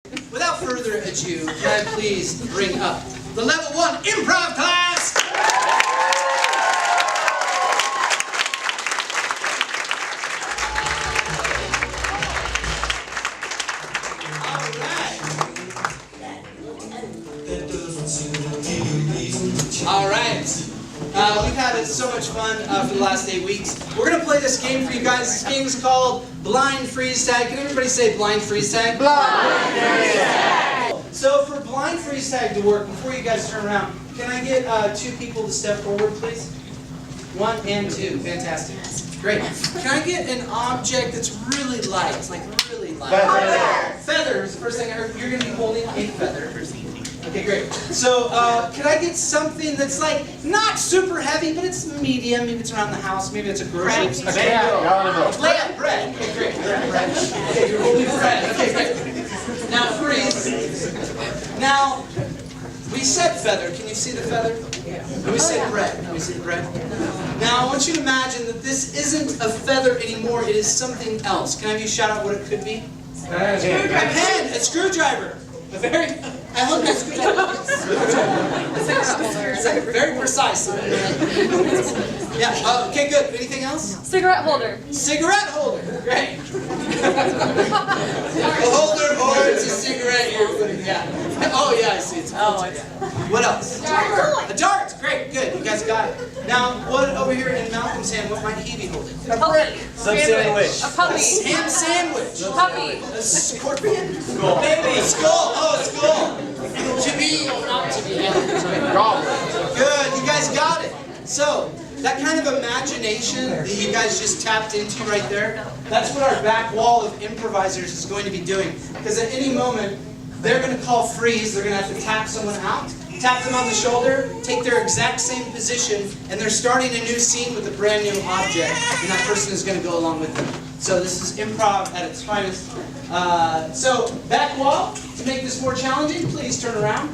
Without further ado, can I please bring up the Level 1 Improv class? All right. We've had so much fun for the last 8 weeks. We're going to play this game for you guys. This game is called Blind Freeze Tag. Can everybody say Blind Freeze Tag? Blind Freeze Tag! So for Blind Freeze Tag to work, before you guys turn around, can I get 2 people to step forward, please? 1 and 2. Fantastic. Great. Can I get an object that's really light? Like really light. Feather. Feather is the first thing I heard. You're going to be holding a feather. Okay, great. So, could I get something that's like not super heavy, but it's medium? Maybe it's around the house. Maybe it's a grocery store. Bread. Bread. Okay, great. Bread. Okay, you're holding bread. Okay, great. Now freeze. Now, we said feather. Can you see the feather? Yeah. And we said bread. Can we see the bread? Now, I want you to imagine that this isn't a feather anymore. It is something else. Can I have you shout out what it could be? A pen. A screwdriver. I love that screwdriver. It's very precise. Yeah, okay, good. Anything else? Cigarette holder. Cigarette holder. Great. A holder or it's a cigarette you're putting, yeah. Oh, yeah, I see. It's What else? A dart. Great, good. You guys got it. Now, what over here in Malcolm's hand, what might he be holding? A puppy. Some sandwich. A puppy. Ham sandwich. A puppy. A scorpion? Skull. Baby. Skull. Oh, a skull. To be or not to be. Good, you guys got it. So, that kind of imagination that you guys just tapped into right there, that's what our back wall of improvisers is going to be doing. Because at any moment, they're going to call freeze, they're going to have to tap someone out, tap them on the shoulder, take their exact same position, and they're starting a new scene with a brand new object, and that person is going to go along with them. So this is improv at its finest. So, back wall, to make this more challenging, please turn around.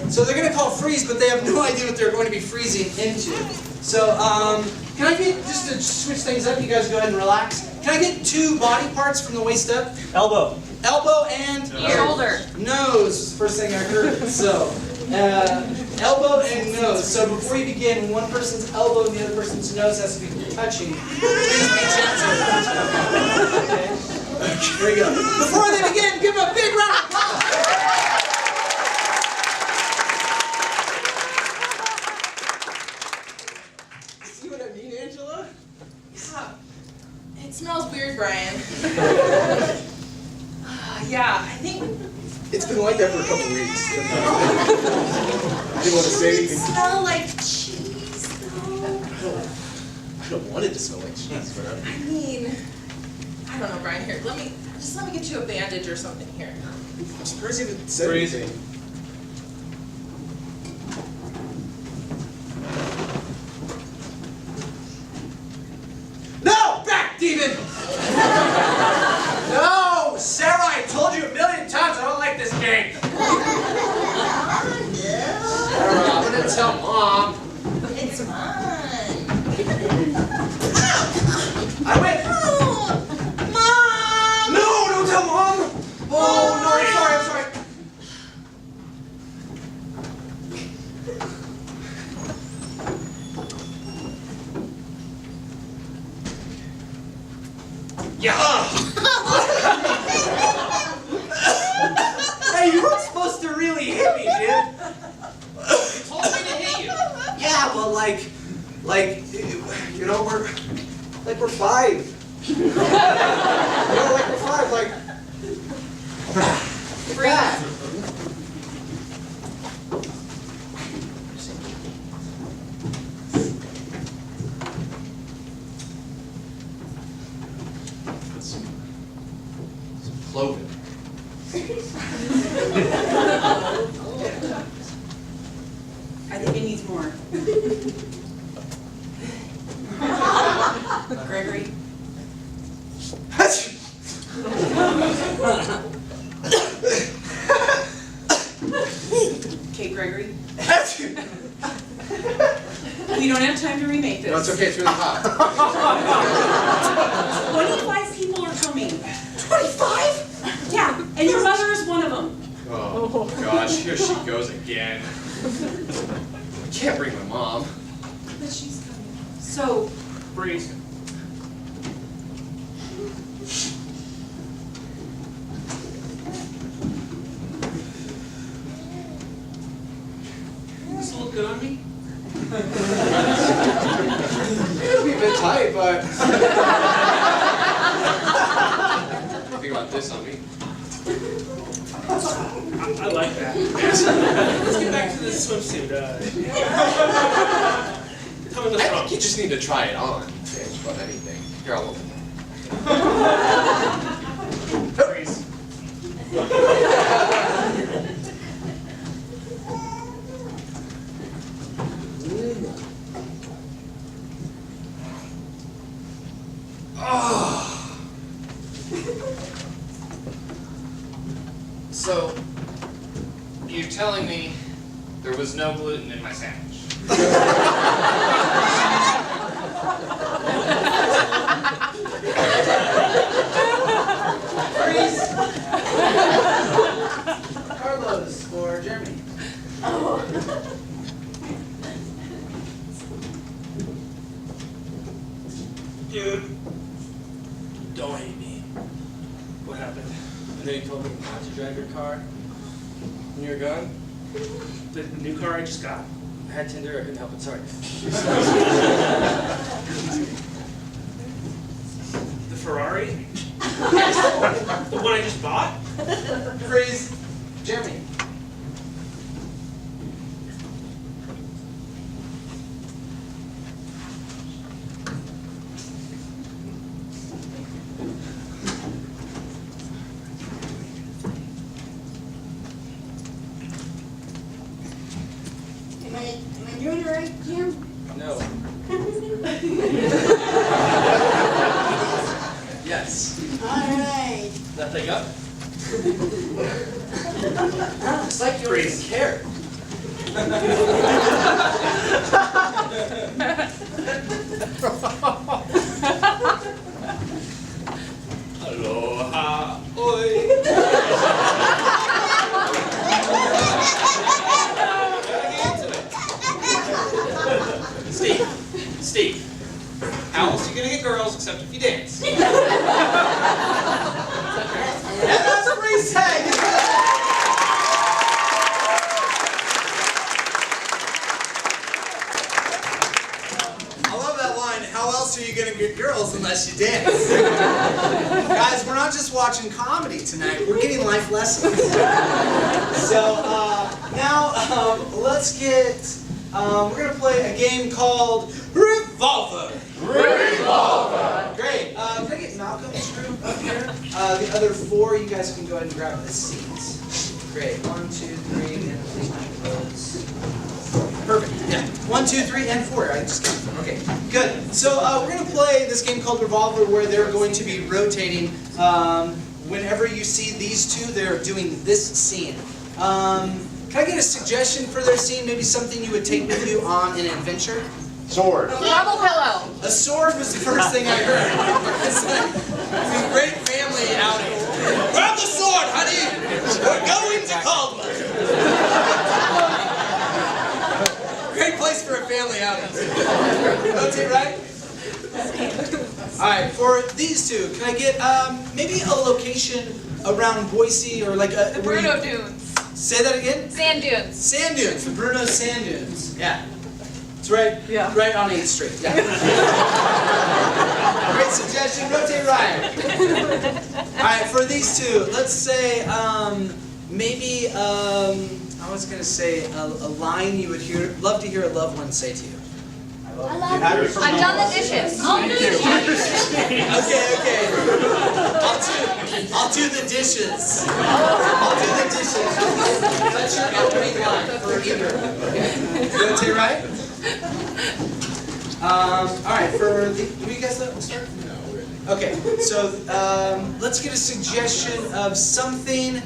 So they're going to call freeze, but they have no idea what they're going to be freezing into. So, can I get, just to switch things up, you guys go ahead and relax. Can I get 2 body parts from the waist up? Elbow. Elbow and Shoulder. nose was the first thing I heard. So, elbow and nose. So before you begin, one person's elbow and the other person's nose has to be touching. Please be gentle. Okay. Here we go. Before they begin, give them a big round of applause. See what I mean, Angela? Yeah. It smells weird, Brian. Yeah, I think... It's been like that for a couple weeks. I didn't want to say anything. Does it smell like cheese, though? I don't want it to smell like cheese, but I mean, I don't know, Brian. Here, let me get you a bandage or something here. I'm surprised you even said Freezing. No! Back, demon! No! Sarah, I told you a million times I don't like this game! Sarah, I'm gonna tell Mom. It's mine. I went, Mom! no, don't tell Mom! Oh, no, I'm sorry, I'm sorry. Yeah! Hey, you weren't supposed to really hit me, dude. You told me to hit you. Yeah, but like, you know, we're 5. You know, like we're 5, like that. Some cloven. I think it needs more. Gregory. Okay, Gregory. We don't have time to remake this. No, it's okay, it's really hot. 25 people are coming. 25? Yeah, and your mother is one of them. Oh gosh, here she goes again. I can't bring my mom. But she's coming. So, Breeze. Does it look good on me? It'll be a bit tight, but... Think about this on me. I like that. Let's get back to the swimsuit. Tell me what's I wrong. think you just need to try it on. Just about anything. Here, I'll open it. Breeze. Oh. So, you're telling me there was no gluten in my sandwich? Freeze. Carlos for Jeremy. Dude, don't hate me. What happened? I know you told me not to drive your car when you were gone. The new car I just got? I had Tinder, I couldn't help it, sorry. The Ferrari? The one I just bought? Freeze. Jeremy. Am I doing it right, Jim? No. Yes. All right. That thing up? It's like you don't even care. Aloha, oi. Steve, how else are you gonna get girls except if you dance? And that's Freeze Tag. I love that line. How else are you going to get girls unless you dance? Guys, we're not just watching comedy tonight. We're getting life lessons. So now let's get. We're going to play a game called Revolver. Revolver. Great. Can I get Malcolm's group up here? The other four, you guys can go ahead and grab the seats. Great. 1, 2, 3, and please mind those. Perfect. Yeah. 1, 2, 3, and 4. I just got them. Okay. Good. So we're going to play this game called Revolver, where they're going to be rotating. Whenever you see these two, they're doing this scene. Can I get a suggestion for their scene? Maybe something you would take with you on an adventure? Sword. Marble pillow. A sword was the first thing I heard. It's a great family outing. Grab the sword, honey! We're going to Caldwell! Great place for a family outing. Rotate right? Alright, for these two, can I get maybe a location around Boise or like a... The Bruno Dunes. Say that again? Sand dunes. Sand dunes, the Bruno Sand Dunes. Yeah. It's right, Yeah. right on 8th Street. Yeah. Great suggestion. Rotate right. All right, for these two, let's say maybe I was gonna say a line you would love to hear a loved one say to you. I've done the dishes. I'll do the dishes. Okay. I'll do the dishes. I'll do the dishes. That's your opening line for either. Okay. Rotate right. All right, for the, do you guys let me start? No, really. Okay, so let's get a suggestion of something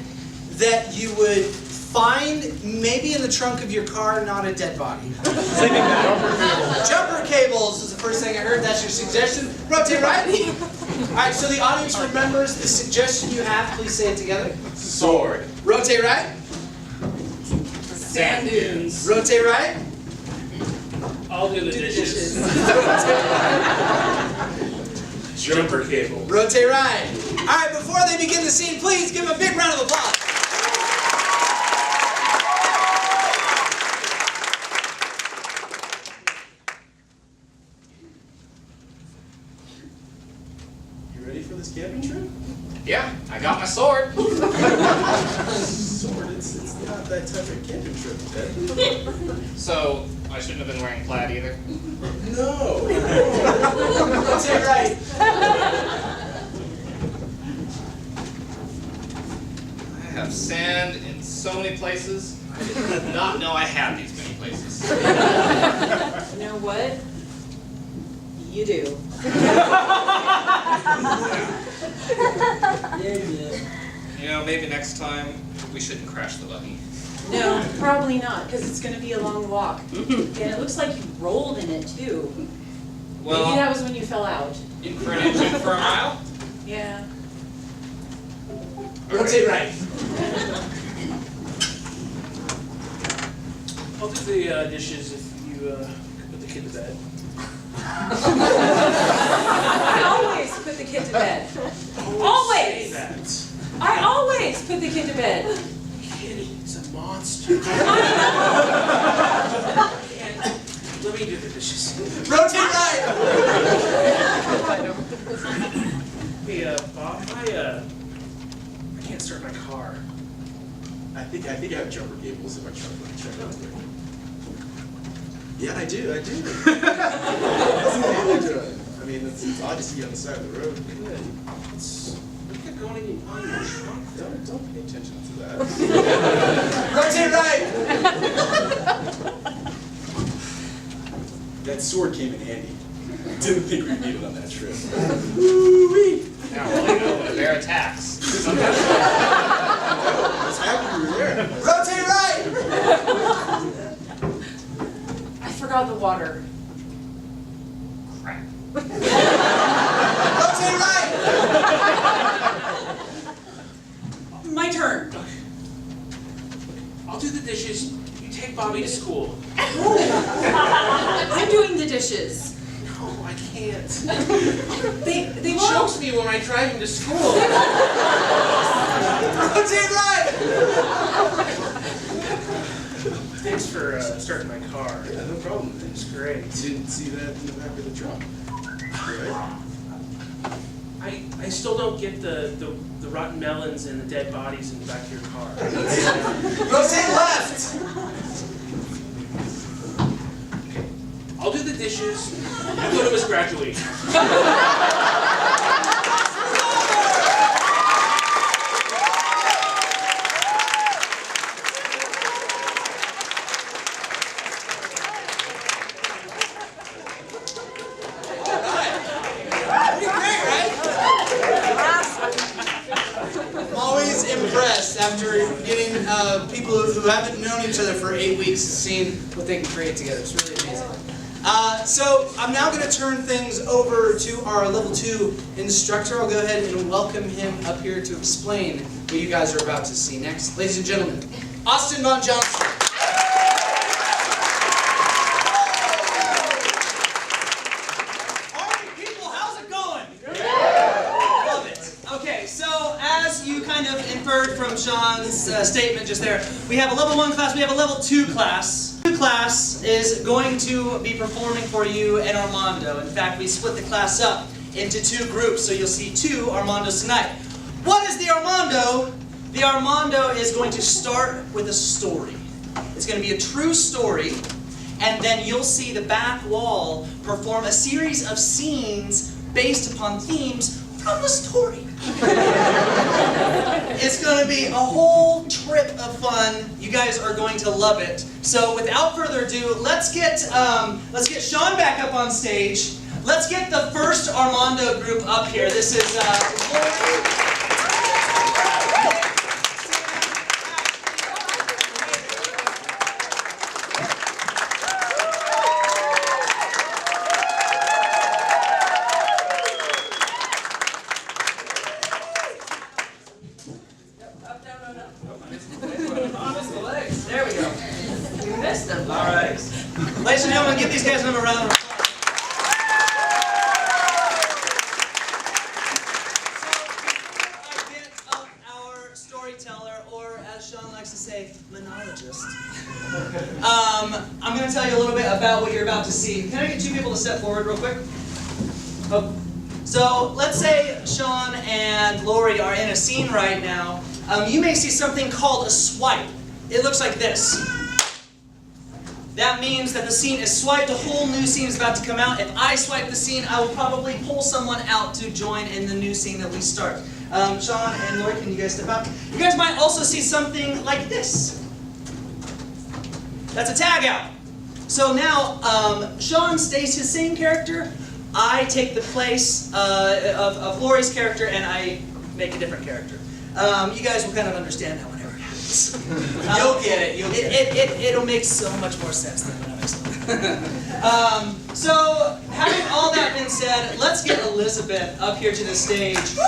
that you would find maybe in the trunk of your car, not a dead body. Sleeping bag. Jumper cables is the first thing I heard. That's your suggestion. Rotate right. All right, so the audience remembers the suggestion you have. Please say it together. Sword. Rotate right. Sand dunes. Rotate right. I'll do the dishes. Jumper cable. Rotate right. All right, before they begin the scene, please give them a big round of applause. You ready for this camping trip? Yeah, I got my sword. Sword, it's not that type of camping trip, Ted. So, I shouldn't have been wearing plaid either. No. Rotate right. I have sand in so many places. I did not know I had these many places. You know what? You do. You know, maybe next time we shouldn't crash the buggy. No, probably not, because it's going to be a long walk. And it looks like you rolled in it too. Maybe that Well, was when you fell out. in for an inch, in for a mile. Yeah. Rotate right. I'll do the dishes if you put the kid to bed. I always put the kid to bed. Always! Say that. I always put the kid to bed. Kid is a monster. And let me do the dishes. Rotate right. Hey, Bob, I can't start my car. I think I have jumper cables in my truck. Let me check real quick. Yeah, I do. That's easy. I mean, it's odd to see on the side of the road. Good. Look at going in your trunk. Don't pay attention to that. Rotate right. That sword came in handy. Didn't think we'd need it on that trip. Now I really know when a bear attacks. I was happy you were there. Rotate right. I forgot the water. Crap. Rotate right. My turn. I'll do the dishes. You take Bobby to school. I'm doing the dishes. No, I can't. They He won't. chokes me when I drive him to school. Rotate right. Thanks for starting my car. Yeah, no problem. It's great. Didn't see that in the back of the truck. Right? I still don't get the rotten melons and the dead bodies in the back of your car. Rotate left. I'll do the dishes. You go to his graduation. After getting people who haven't known each other for 8 weeks, seeing what they can create together. It's really amazing. So I'm now going to turn things over to our level 2 instructor. I'll go ahead and welcome him up here to explain what you guys are about to see next. Ladies and gentlemen, Austin Von Johnston. Inferred from Sean's statement just there. We have a level 1 class, we have a level 2 class. The class is going to be performing for you an Armando. In fact, we split the class up into 2 groups, so you'll see 2 Armandos tonight. What is the Armando? The Armando is going to start with a story. It's going to be a true story, and then you'll see the back wall perform a series of scenes based upon themes from the story. It's going to be a whole trip of fun. You guys are going to love it. So without further ado, let's get Sean back up on stage. Let's get the first Armando group up here. This is Lori. There we go. best of All right. Ladies and gentlemen, give these guys another round of applause. Our storyteller, or as Sean likes to say, monologist. I'm going to tell you a little bit about what you're about to see. Can I get two people to step forward real quick? Oh. So let's say Sean and Lori are in a scene right now. You may see something called a swipe. It looks like this. That means that the scene is swiped, a whole new scene is about to come out. If I swipe the scene, I will probably pull someone out to join in the new scene that we start. Sean and Lori, can you guys step up? You guys might also see something like this. That's a tag out. So now, Sean stays his same character. I take the place of Lori's character and I make a different character. You guys will kind of understand that whenever it happens. You'll get it. You'll get it. It'll make so much more sense than when I explain. So, having all that been said, let's get Elizabeth up here to the stage.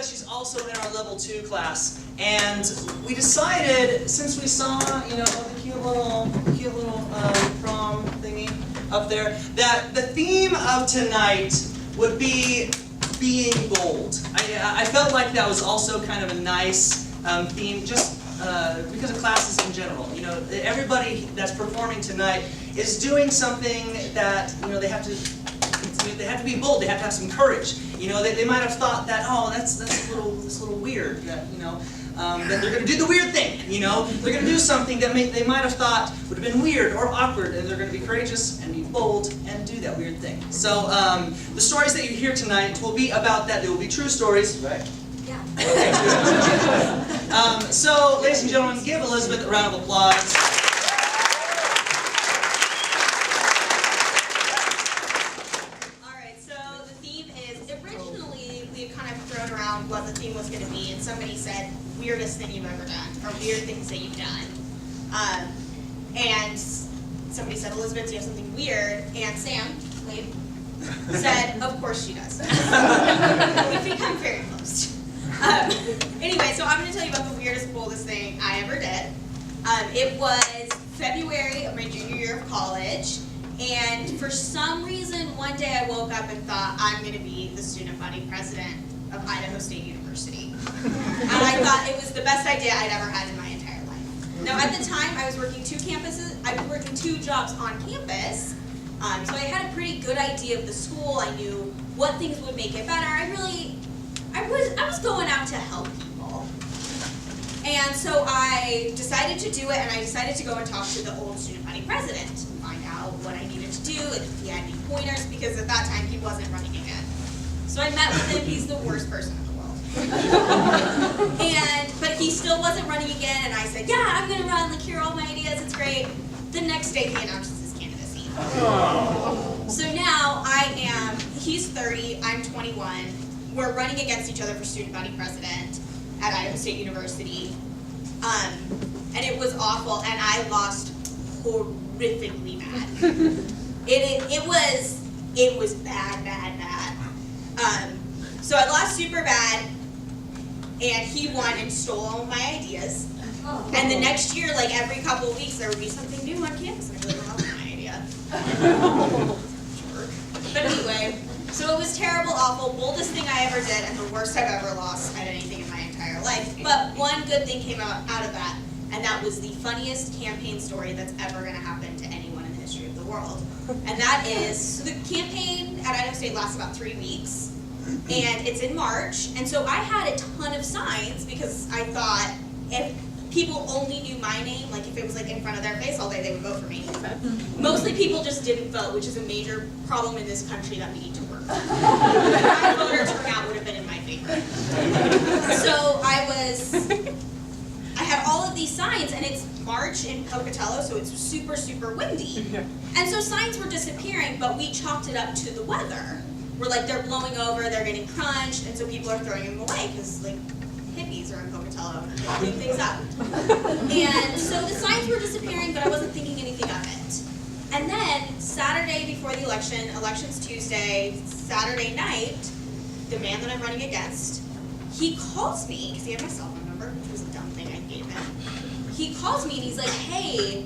She's also in our level 2 class, and we decided, since we saw, the cute little prom thingy up there, that the theme of tonight would be being bold. I felt like that was also kind of a nice theme, just because of classes in general. Everybody that's performing tonight is doing something that they have to be bold. They have to have some courage. They might have thought that, oh, that's a little weird. That that they're going to do the weird thing. They're going to do something that they might have thought would have been weird or awkward, and they're going to be courageous and be bold and do that weird thing. So the stories that you hear tonight will be about that. They will be true stories, right? Yeah. Okay. So, ladies and gentlemen, give Elizabeth a round of applause. What the theme was going to be, and somebody said, weirdest thing you've ever done, or weird things that you've done. And somebody said, Elizabeth, do you have something weird? And Sam, wave, said, of course she does. We've become very close. Anyway, so I'm going to tell you about the weirdest, boldest thing I ever did. It was February of my junior year of college, and for some reason, one day I woke up and thought, I'm going to be the student body president of Idaho State University. And I thought it was the best idea I'd ever had in my entire life. Now at the time I was working 2 campuses, I was working 2 jobs on campus, so I had a pretty good idea of the school. I knew what things would make it better. I was going out to help people. And so I decided to do it, and I decided to go and talk to the old student body president and find out what I needed to do, if he had any pointers, because at that time he wasn't running again. So I met with him. He's the worst person in the world. But he still wasn't running again, and I said, yeah, I'm going to run, hear all my ideas, it's great. The next day he announces his candidacy. So now he's 30, I'm 21. We're running against each other for student body president at Idaho State University. And it was awful, and I lost horrifically bad. It was bad, bad, bad. So I lost super bad, and he won and stole all my ideas. And the next year, every couple of weeks, there would be something new on campus, and I'd be like, well, that was my idea. But anyway, so it was terrible, awful, boldest thing I ever did, and the worst I've ever lost at anything in my entire life. But one good thing came out of that, and that was the funniest campaign story that's ever going to happen to anyone in the history of the world. And that is, so the campaign at Idaho State lasts about 3 weeks. And it's in March, and so I had a ton of signs because I thought if people only knew my name, if it was in front of their face all day, they would vote for me. Mostly people just didn't vote, which is a major problem in this country that we need to work on. My voter turnout would have been in my favor. So I had all of these signs, and it's March in Pocatello, so it's super, super windy. And so signs were disappearing, but we chalked it up to the weather. We're they're blowing over, they're getting crunched, and so people are throwing them away because hippies are in Pocatello and blowing things up. And so the signs were disappearing, but I wasn't thinking anything of it. And then Saturday before the election, election's Tuesday, Saturday night, the man that I'm running against he calls me, because he had my cell phone number, which was a dumb thing I gave him. He calls me and he's like, hey,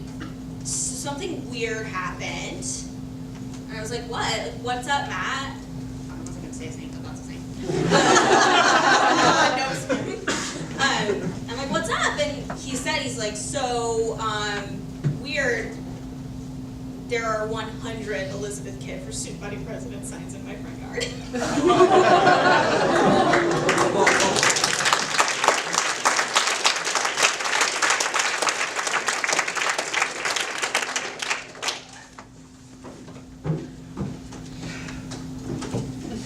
something weird happened. And I was like, what? Like, what's up, Matt? I wasn't going to say his name, but that's his name. I'm like, what's up? And he said, he's like, so, weird. There are 100 Elizabeth Kidd for Student Body President signs in my front yard.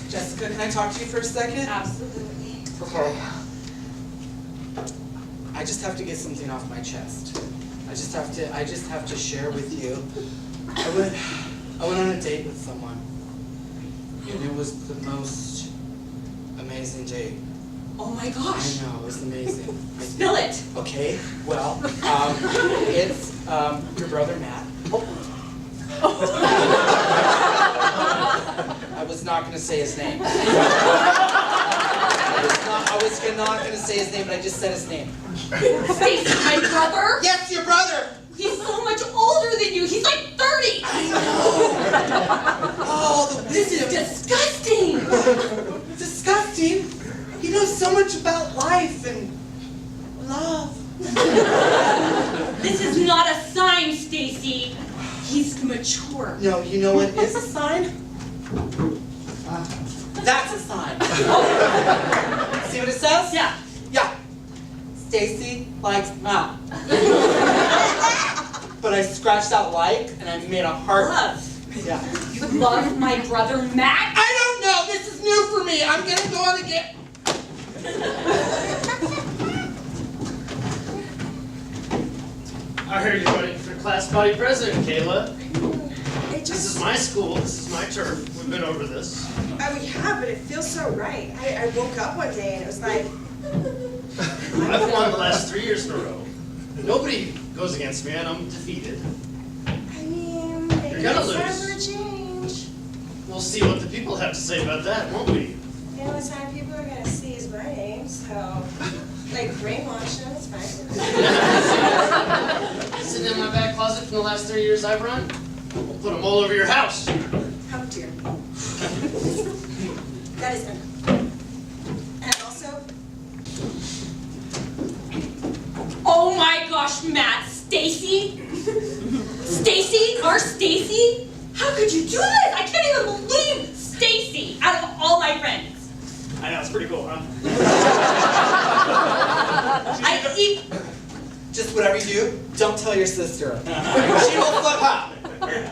Jessica, can I talk to you for a second? Absolutely. Okay. I just have to get something off my chest. I just have to share with you. I went on a date with someone, and it was the most amazing date. Oh my I gosh. know, it was amazing. Spill it. Okay, well, it's your brother Matt. I was not going to say his name. I was not going to say his name, but I just said his name. Stacy, my brother? Yes, your brother! He's so much older than you. He's like 30. I know! Oh, the This is wisdom. disgusting. Disgusting! He knows so much about life and love. This is not a sign, Stacy. He's mature. No, you know what is a sign? That's a sign. See what it says? Yeah. Yeah. Stacy likes Matt. But I scratched out like and I made a heart. Love. Yeah. You love my brother Matt? I don't know. This is new for me. I'm gonna go on again. I heard you're running for class body president, Kayla. It This is just, my school, this is my turf. We've been over this. we have, but it feels so right. I woke up one day and it was like, I've won the last 3 years in a row. Nobody goes against me and I'm defeated. I mean, maybe You're gonna it's time lose. for a change. We'll see what the people have to say about that, won't we? The only time people are gonna see is my name, so, like, brainwash them, it's fine. Sitting in my back closet from the last 3 years I've run? We'll put them all over your house. How dare you. That is enough. And also, Oh my gosh, Matt. Stacy? Stacy? Our Stacy? How could you do this? I can't even believe Stacy out of all my friends. I know, it's pretty cool, huh? Just whatever you do, don't tell your sister. She will flip out.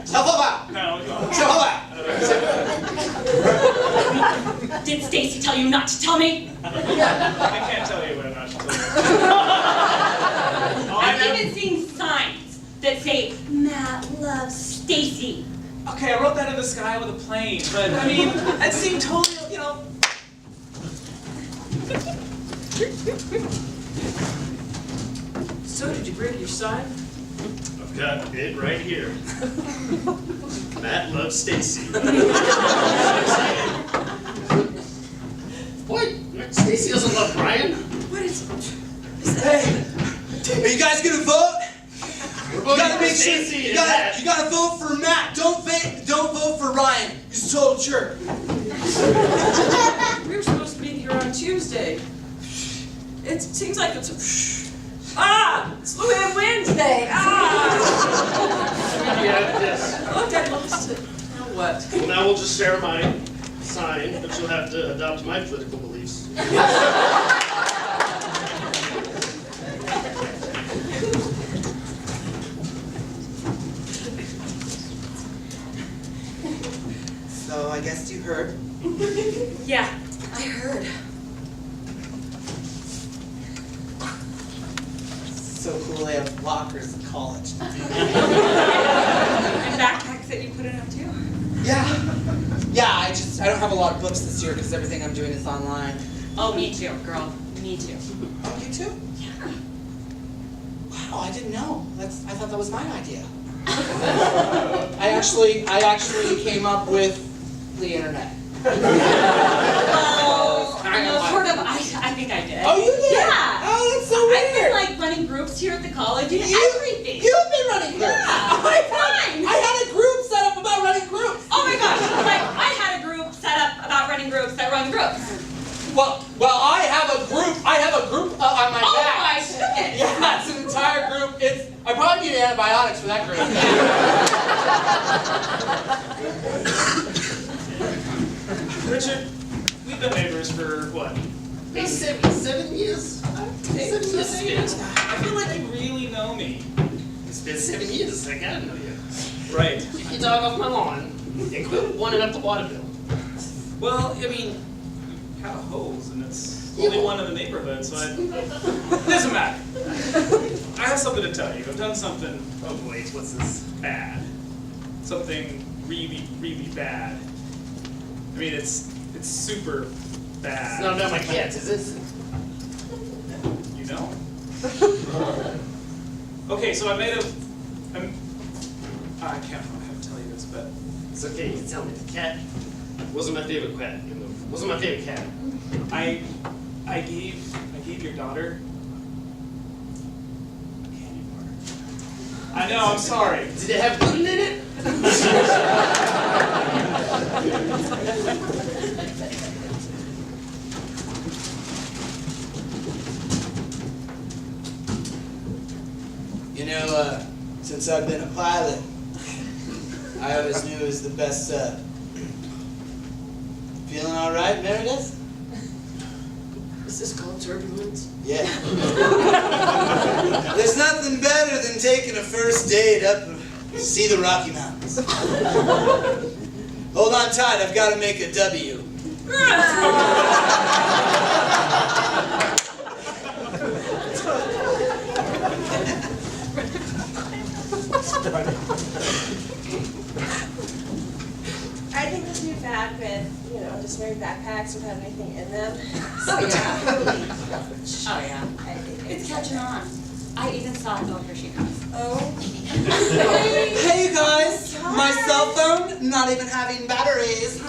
She'll flip out. No, She'll flip out. Did Stacy tell you not to tell me? I can't tell you what I'm not to tell you. I've even seen signs that say, Matt loves Stacy. Okay, I wrote that in the sky with a plane, but I mean, that seemed totally, you know. So, did you break your sign? I've got it right here. Matt loves Stacy. What? Stacy doesn't love Brian? what is Hey, are you guys gonna vote? We're You voting gotta for make sure Stacy you and gotta Matt. vote for Matt. Don't vote for Ryan. He's a total jerk. We were supposed to meet here on Tuesday. It seems like it's a. It's Luann Wednesday. Yeah, yes. Look, I lost it. Now what? Well, now we'll just share my sign, but you'll have to adopt my political beliefs. So I guess you heard. Yeah. I heard. So cool they have lockers in college. And backpacks that you put in them too. Yeah. Yeah, I don't have a lot of books this year because everything I'm doing is online. Oh, me too, girl. Me too. Oh, you too? Yeah. Wow, I didn't know. I thought that was my idea. I actually came up with the internet. Well, I know. sort of. I mean, Well, I have a group on my Oh back. my goodness! Yeah, it's an entire group. I probably need antibiotics for that group. Richard, we've been neighbors for what? 7 years? I feel like you really know me. It's been 7 years. I gotta know you. Right. Keep your dog off my lawn and quit wanting up the water bill. Well, I mean, you have hose, and it's only one in the neighborhood, so it doesn't matter. I have something to tell you. I've done something, oh wait, what's this? Bad. Something really, really bad. I mean, it's super bad. It's not about my kids, is it? You know? Okay, so I can't remember how to tell you this, but It's okay, you can tell me. The cat wasn't my favorite cat. Wasn't my favorite cat. I gave your daughter a candy bar. I know, I'm sorry. Did it have gluten in it? You know, since I've been a pilot, I always knew it was the best. Feeling all right, Meredith? Is this called turbulence? Yeah. There's nothing better than taking a first date up to see the Rocky Mountains. Hold on tight, I've got to make a W. I think this new bag with, just wearing backpacks without anything in them. Oh yeah. Oh yeah. I think It's catching on. I even saw it. Oh, here she comes. Oh. Hey guys, my cell phone not even having batteries. So,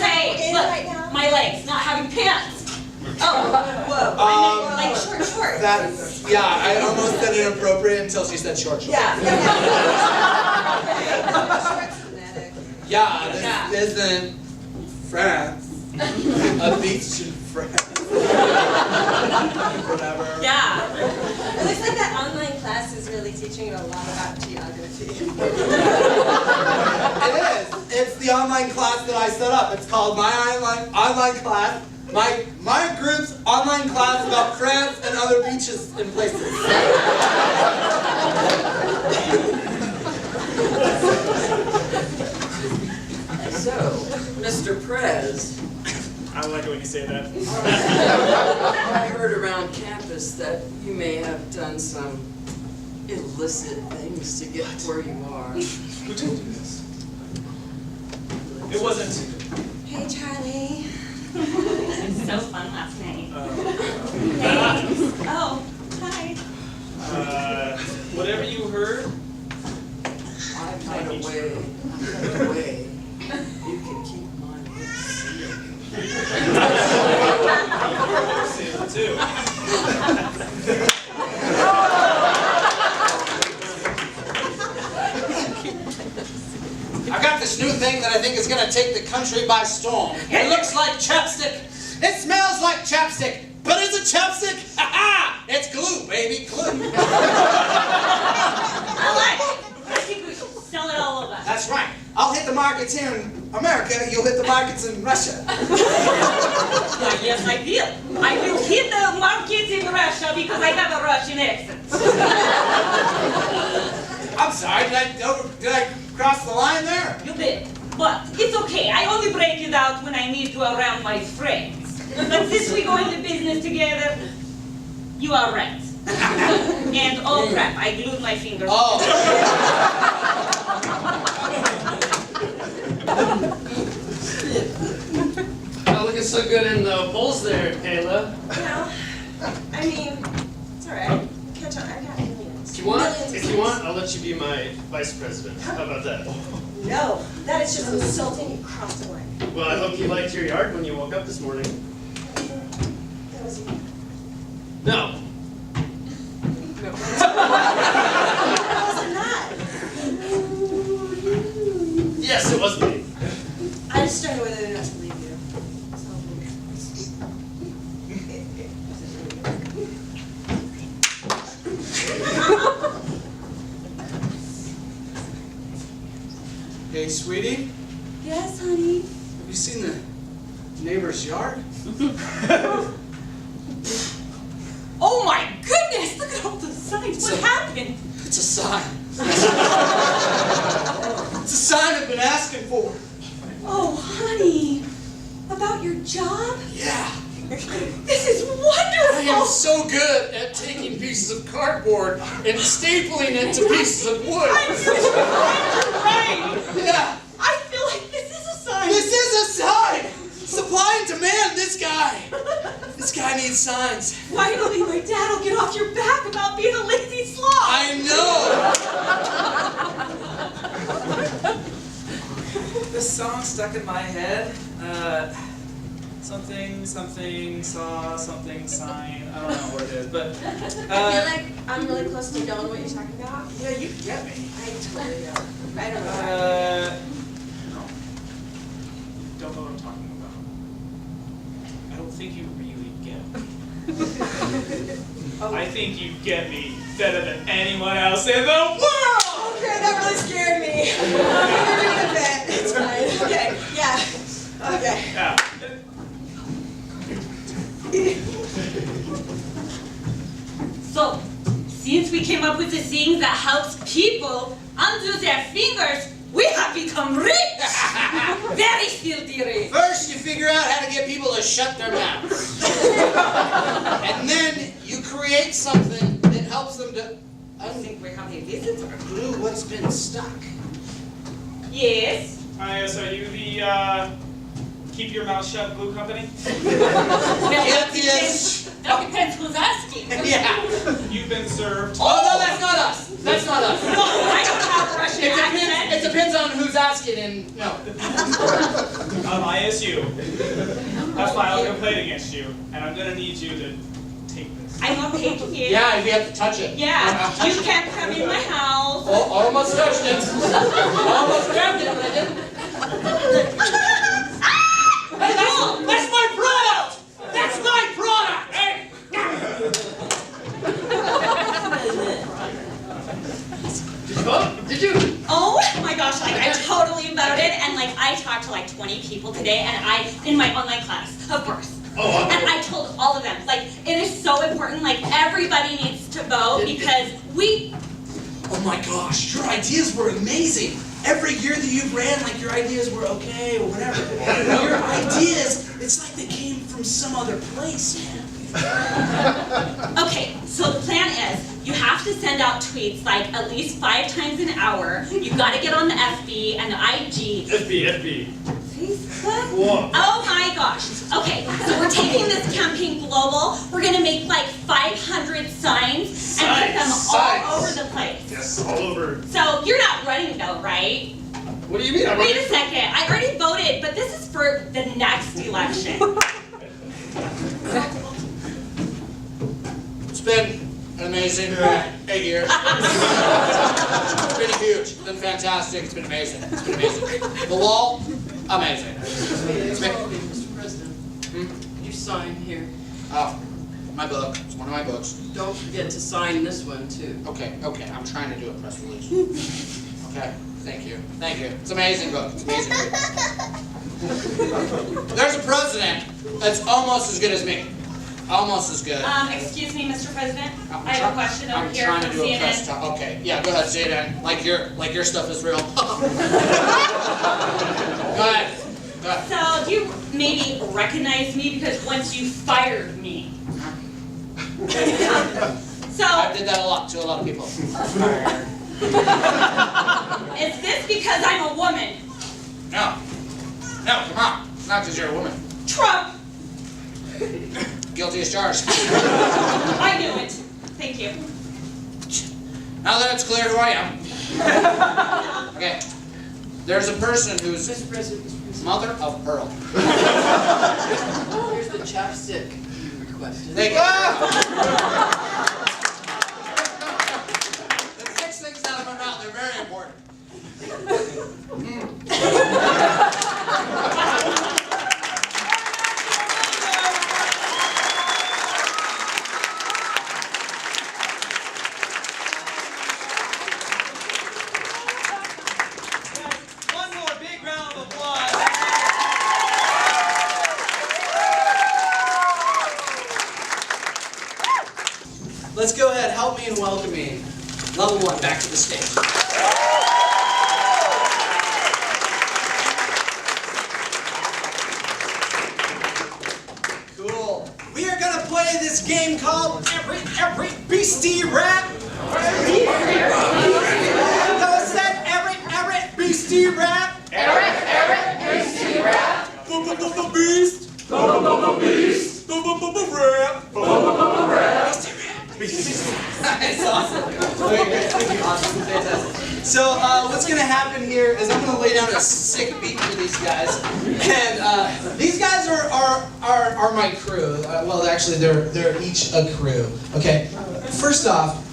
Say, In look, right now? my legs not having pants. Oh, Whoa. I meant like short. that's, yeah, I almost said inappropriate until she said short. Yeah. Yeah, this Yeah. isn't France. A beach in France. Whatever. Yeah. It looks like that online class is really teaching you a lot about geography. It is. It's the online class that I set up. It's called My Online Class. My group's online class about France and other beaches and places. So, Mr. Prez, I like it when you say that. I heard around campus that you may have done some illicit things to get where you are. Who told you this? It wasn't. Hey, Charlie. It was so fun last night. Thanks. Oh, hi. Whatever you heard, I found a way. You can keep my lips sealed. too. I got this new thing that I think is going to take the country by storm. It looks like chapstick. It smells like chapstick. But is it chapstick? Ha ha! It's glue, baby, glue. I like it. I think we should sell it all over. That's right. I'll hit the markets here in America. You'll hit the markets in Russia. Yes, I will. I will hit the markets in Russia because I have a Russian accent. I'm sorry. Did I cross the line there? You did. But it's okay. I only break it out when I need to around my friends. But since we go into business together, you are right. And oh crap, I glued my finger. Oh. Not looking so good in the polls there, Kayla. I mean, it's all right. Catch on. I got millions. If you want, I'll let you be my vice president. How about that? No, that is just insulting. You crossed the line. Well, I hope you liked your yard when you woke up this morning. That was you. No. That was not. Yes, it was me. I just don't know whether to sweetie, Yes, honey. have you seen the neighbor's yard? Oh my goodness, look at all the signs. What happened? It's a sign. It's a sign I've been asking for. Oh, honey. About your job? Yeah. This is I am wonderful. so good at taking pieces of cardboard and stapling it to pieces of wood. I'm so glad you're right. Yeah. I feel like this is a sign. This is a sign. Supply and demand. This guy needs signs. Finally, my dad will get off your back about being a lazy sloth. I know. This song stuck in my head. Something, saw, something, sign. I don't know what it is, but. I feel like I'm really close to knowing what you're talking about. Yeah, you get me. I totally don't. I don't know. No. You don't know what I'm talking about. I don't think you really get me. I think you get me better than anyone else in the world! Okay, that really scared me. You're doing a bit. It's fine. Okay, yeah. Okay. Yeah. So, since we came up with the thing that helps people undo their fingers, we have become rich! Very filthy rich. First, you figure out how to get people to shut their mouths. And then you create something that helps them to I think we have a visitor. glue what's been stuck. Yes. So are you the, keep your mouth shut glue company? Yes. That depends who's asking. Yeah. You've been served. Oh, no, that's not us. That's not us. No, I don't have a Russian accent. It depends on who's asking and no. ISU has filed a complaint against you, and I'm gonna need you to take this. I'm not taking it. Yeah, you have to touch it. Yeah, you can't come in my house. Almost touched it. Almost grabbed it, but I didn't. Hey, that's my product! That's my product! Hey! Did you? Oh my gosh, like I totally voted, and like I talked to like 20 people today, and in my online class, of course. Oh, And I told all of them, like, it is so important, like everybody needs to vote because we, Oh my gosh, your ideas were amazing. Every year that you ran, like your ideas were okay or whatever. Your ideas, it's like they came from some other place, man. okay, so the plan is, you have to send out tweets like at least 5 times an hour. You gotta get on the FB and the IG. FB. Facebook? Whoa. Oh my gosh. Okay, so we're taking this campaign global. We're gonna make like 500 signs and put them Signs. all over the place. Yes, all over. So you're not running though, right? What do you mean? Wait a second. I already voted, but this is for the next election. It's been an amazing 8 years. It's been huge. It's been fantastic. It's been amazing. It's been amazing. The wall, amazing. It's been, Mr. President, you sign here. oh, my book. It's one of my books. Don't forget to sign this one too. Okay. I'm trying to do a press release. Okay. Thank you. It's an amazing book. It's an amazing book. There's a president that's almost as good as me. Almost as good. Excuse me, Mr. President. I have a question over I'm here trying from to do a press CNN. talk. Okay, yeah, go ahead, CNN. Like your stuff is real. Go ahead. So, do you maybe recognize me because once you fired me? So, I did that a lot to a lot of people. is this because I'm a woman? No, come on. It's not because you're a woman. Trump! Guilty as charged. I knew it. Thank you. Now that it's clear who I am. Okay. There's a person who's Mr. President. mother of pearl. Here's the chapstick you requested. Thank you. The 6 things out of my mouth, they're very important. One more. let's go ahead, help me in welcoming level 1 back to the stage. Cool. We are gonna play this game called Every Beastie Rap. Every Beastie Rap. Beastie Rap. Beast. Beast. Rap. It's awesome. Okay, great. Thank you. Awesome. Fantastic. So what's going to happen here is I'm going to lay down a sick beat for these guys, and these guys are my crew. Well, actually, they're each a crew. Okay. First off,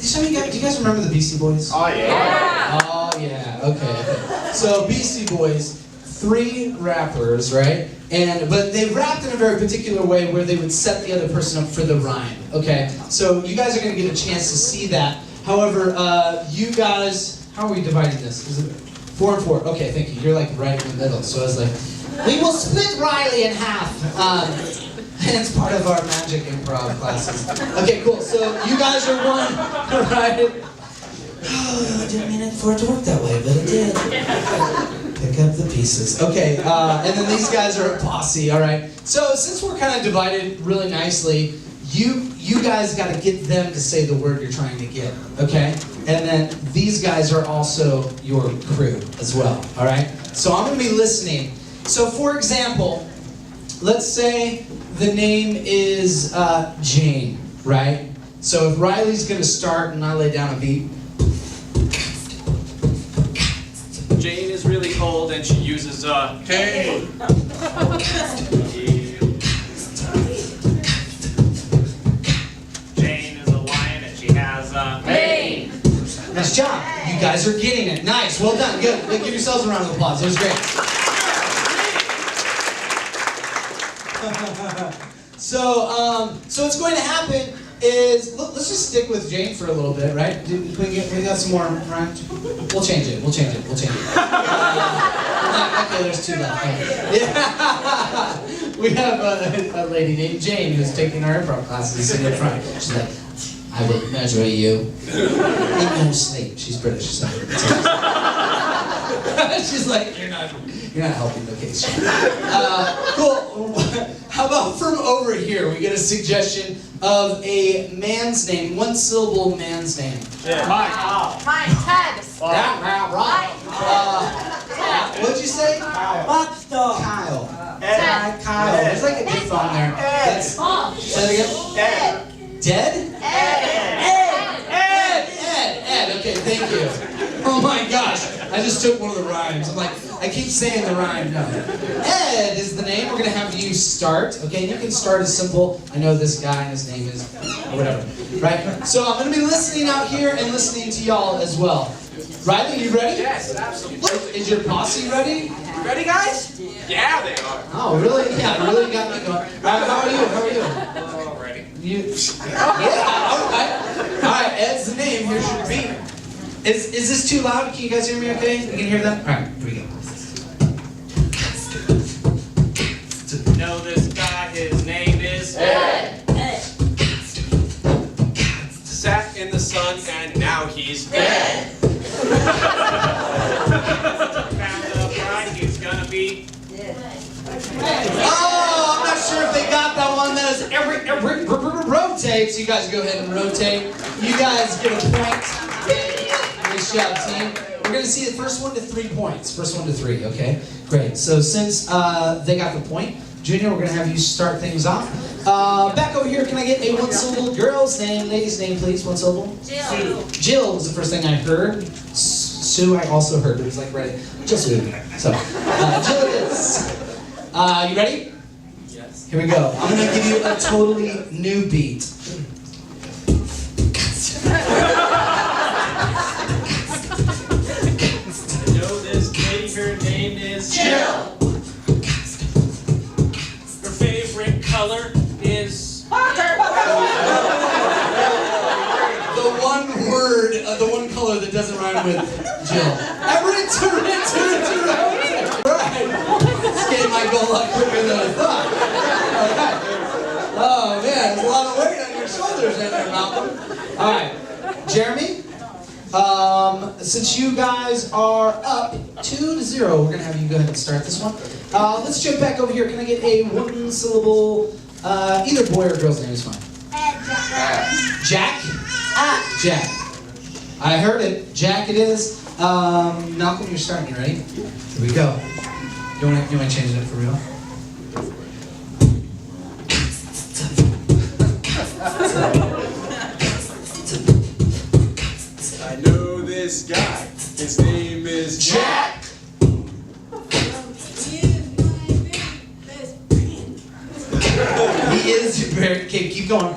do you guys remember the Beastie Boys? Oh yeah. Oh yeah. Okay. So Beastie Boys, 3 rappers, right? But they rapped in a very particular way where they would set the other person up for the rhyme. Okay. So you guys are going to get a chance to see that. However, you guys, how are we dividing this? Is it 4 and 4? Okay, thank you. You're like right in the middle. So I was like, we will split Riley in half. And it's part of our magic improv classes. Okay, cool. So you guys are one, right? Oh, I didn't mean it for it to work that way, but it did. Pick up the pieces. Okay, and then these guys are a posse, all right? So since we're kind of divided really nicely, you guys got to get them to say the word you're trying to get, okay? And then these guys are also your crew as well, all right? So I'm going to be listening. So for example, let's say the name is Jane, right? So if Riley's going to start and I lay down a beat. Jane is really cold and she uses cane. Jane is a lion and she has mane. Nice job. You guys are getting it. Nice. Well done. Good. Give yourselves a round of applause. It was great. So what's going to happen is, let's just stick with Jane for a little bit, right? We got some more rhymes. We'll change it. Okay, there's 2 left. Okay. Yeah. We have a lady named Jane who's taking our improv classes sitting in front. She's like, I will measure you in your sleep. She's British, so. She's like, you're not helping the case. Cool. How about from over here? We get a suggestion of a man's name, 1-syllable man's name. Yeah. Mine, Ted. Right. What'd you say? Kyle. Kyle. Ted. Kyle. There's like a diff on there. That's. Say that again. Dead? Ed. Okay, thank you. Oh my gosh. I just took one of the rhymes. I'm like, I keep saying the rhyme. No. Ed is the name. We're going to have you start. Okay, and you can start as simple. I know this guy and his name is, or whatever. Right? So I'm going to be listening out here and listening to y'all as well. Riley, you ready? Yes, absolutely. Is your posse ready? Ready, guys? Yeah, they are. Oh, really? Yeah, really got me going. How are you? Ready? Yeah, all right. All right, Ed's the name. Here's your beat. Is this too loud? Can you guys hear me okay? You can hear that? All right, here we go. Know this guy, his name is Ed. Sat in the sun and now he's dead. Found a bride, he's gonna be. Oh, I'm not sure if they got that one. That is every rotate. So you guys go ahead and rotate. You guys get a point. Nice job, team. We're going to see the first one to 3 points. First one to 3, okay? Great. So since they got the point, Junior, we're going to have you start things off. Back over here, can I get a 1-syllable girl's name? Lady's name, please. 1-syllable. Jill. Jill was the first thing I heard. Sue, I also heard. It was like, right. Just Sue. So, Jill it is. You ready? Yes. Here we go. I'm going to give you a totally new beat. Know this lady, her name is Jill. Her favorite color is The one color that doesn't rhyme with Jill. Right. It's getting my goal up quicker than I thought. All right. Oh man, there's a lot of weight on your shoulders right there, Mount. welcome. All right, Jeremy. Since you guys are up 2-0, we're gonna have you go ahead and start this one. Let's jump back over here. Can I get a one-syllable? Either boy or girl's name is fine. Jack. Jack. I heard it. Jack it is. Malcolm, you're starting. You ready? Here we go. You want to change it for real? I know this guy. His name is Jack. He is very. Okay, keep going.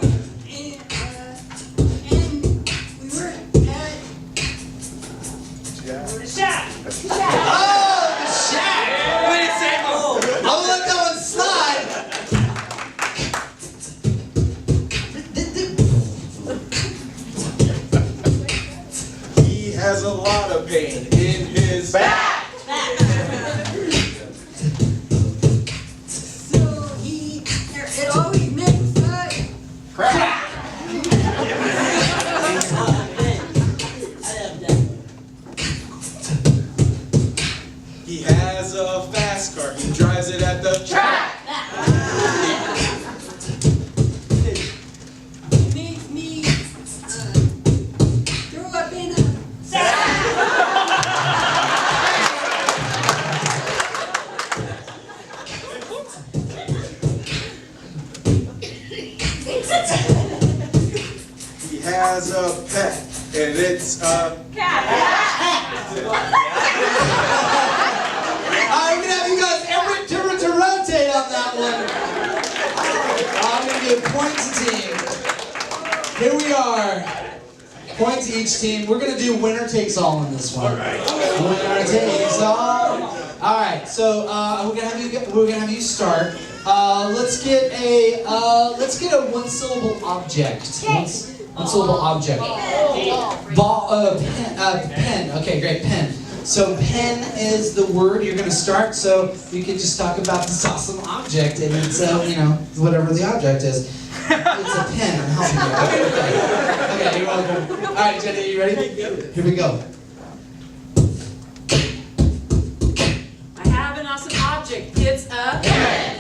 Shack. Oh, the shack! Wait a second. I'll let that one slide. He has a lot of pain in his back. It always makes Crack. He has a fast car. He drives it at the track. makes me throw up in a He has a pet, and it's a I'm gonna have you guys every turn to rotate on that one. I'm gonna give points to team. Here we are. Point to each team. We're gonna do winner takes all on this one. Winner takes all. All right. So we're gonna have you start. Let's get a one-syllable object. One-syllable object. Ball. Pen. Okay, great. Pen. So pen is the word you're going to start. So you can just talk about this awesome object, and it's whatever the object is. It's a pen. I'm helping you. Okay, you're welcome. All right, Jenny, you ready? Here we go. I have an awesome object. It's a pen.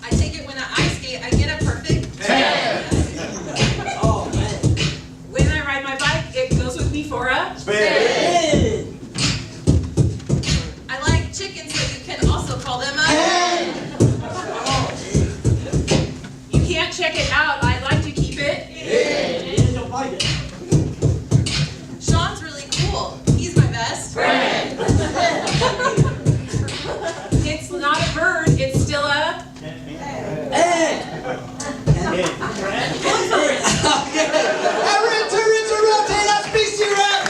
I take it when I ice skate, I get a perfect pen. When I ride my bike, it goes with me for a pen. I like chickens, but you can also call them a pen. You can't check it out. I like to keep it. Sean's really cool. He's my best friend. It's not a bird, it's still a Everyone to rotate. That's BC Rap.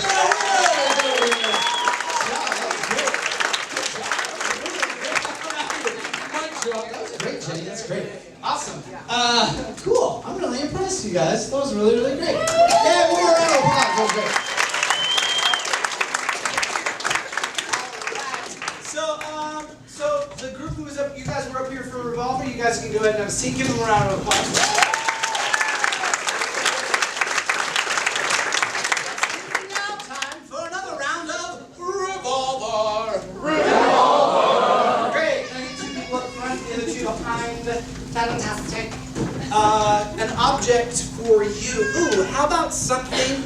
That was great, Jenny. That's great. Awesome. Cool. I'm really impressed, you guys. That was really, really great. Yeah, more round of applause. That was great. So the group who was up, you guys were up here for Revolver. You guys can go ahead and have a seat. Give them a round of applause. Now time for another round of Revolver. Great. I need two people up front, the other two behind. Fantastic. An object for you. Ooh, how about something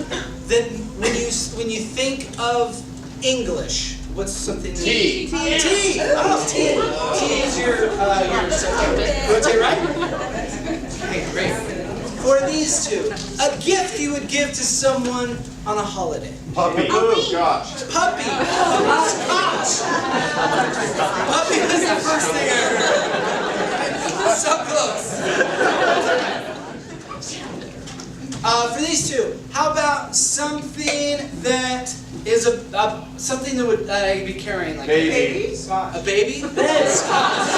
that when you think of English, what's something? Tea. Tea. Oh, tea. Tea is your subject. Rotate right. Okay, great. For these two, a gift you would give to someone on a holiday. Puppy. Gosh. Puppy. Scotch. Puppy was the first thing I heard. So close. For these two, how about something that is something that would be carrying, like Baby. a baby? Scotch.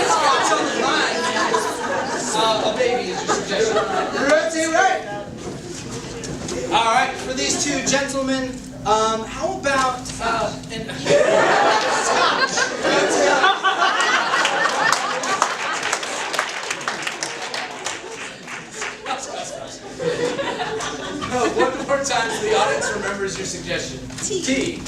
Scotch on the line. A baby is your suggestion. Rotate right. All right, for these two gentlemen, how about an Scotch? suggestion. T.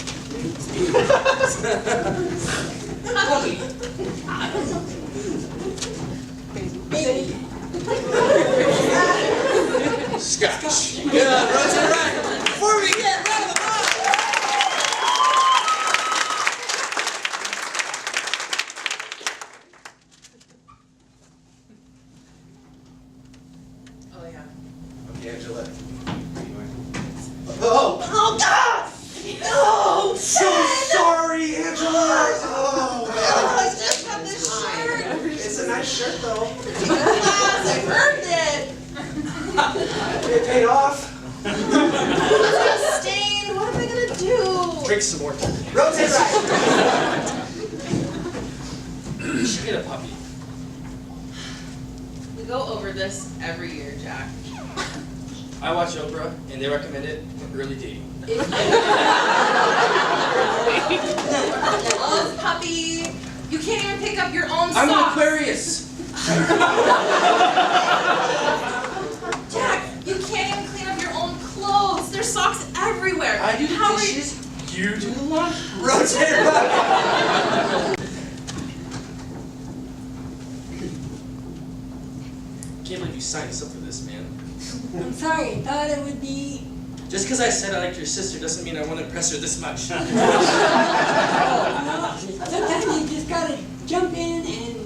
Scotch. Good, rotate right. Before we get rid of the ball. Oh, yeah. Okay, Angela. Oh God! No! So sorry, Angela. Oh I man. just got this shirt. It's a nice shirt though. Class, I earned it. It paid off. It's stained. What am I gonna do? Drink some more. Rotate right. You should get a puppy. We go over this every year, Jack. I watch Oprah, and they recommend it for early dating. Love puppy. You can't even pick up your own I'm an socks. Aquarius. Jack, you can't even clean up your own clothes. There's socks everywhere. I do the How are you- dishes. You do the laundry. Rotate right. Can't believe you signed us up for this, man. I'm sorry, I thought it would be. Just because I said I liked your sister doesn't mean I want to impress her this much. Sometimes you just gotta jump in and.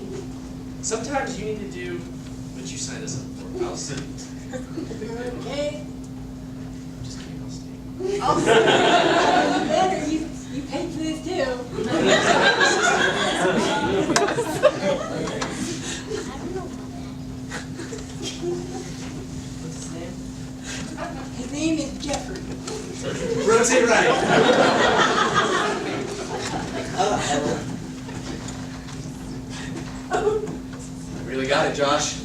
Sometimes you need to do what you signed us up for. I'll sit. Okay. Just kidding, I'll stay. I'll better, you paid for this too. What's his name? His name is Jeffrey. Rotate right. I really got it, Josh.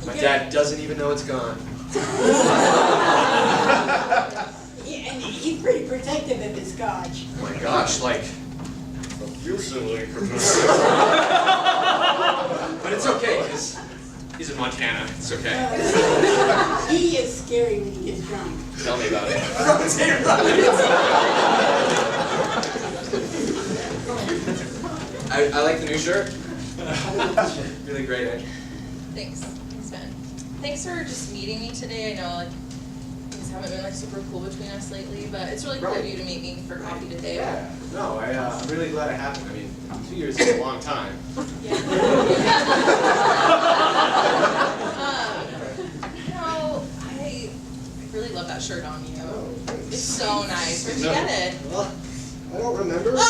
My dad doesn't even know it's gone. Yeah, and he's pretty protective of his scotch. Oh my gosh, like profusely protective. But it's okay, because he's in Montana. It's okay. He is scary when he gets drunk. Tell me about it. Rotate right. I like the new shirt. Really great, Andrew. Thanks. Thanks, Ben. Thanks for just meeting me today. I know like things haven't been like super cool between us lately, but it's really cool of you to meet me for coffee today. Yeah, no, I'm really glad it happened. I mean, 2 years is a long time. You know, I really love that shirt on you. It's so nice. Where'd you get it? Well, I don't remember. Oh!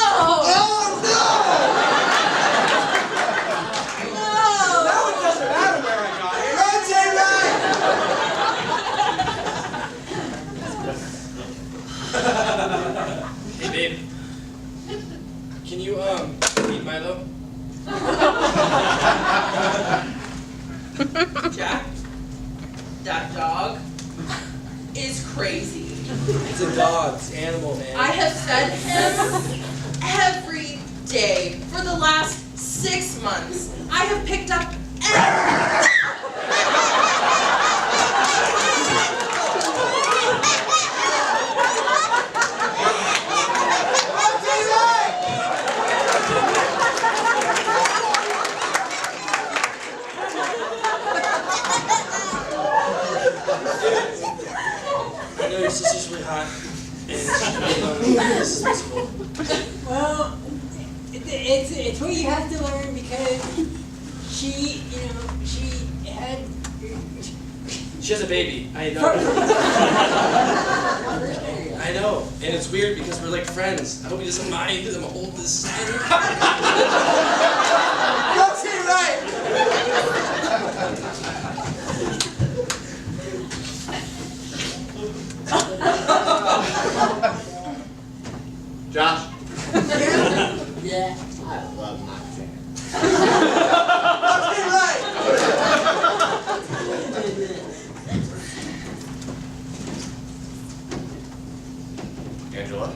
Now it doesn't matter where I got it. Rotate right. Hey, babe. Can you, eat Milo? Jack, that dog is crazy. It's a dog. It's an animal, man. I have fed him every day for the last 6 months. I have picked up I know your sister's really hot, and this is miserable. Well, it's what you have to learn because she had. She has a baby. I know. I know, and it's weird because we're like friends. I hope he doesn't mind because I'm holding this sign. Rotate right. Josh. Yeah. I love Montana. Rotate right. Angela.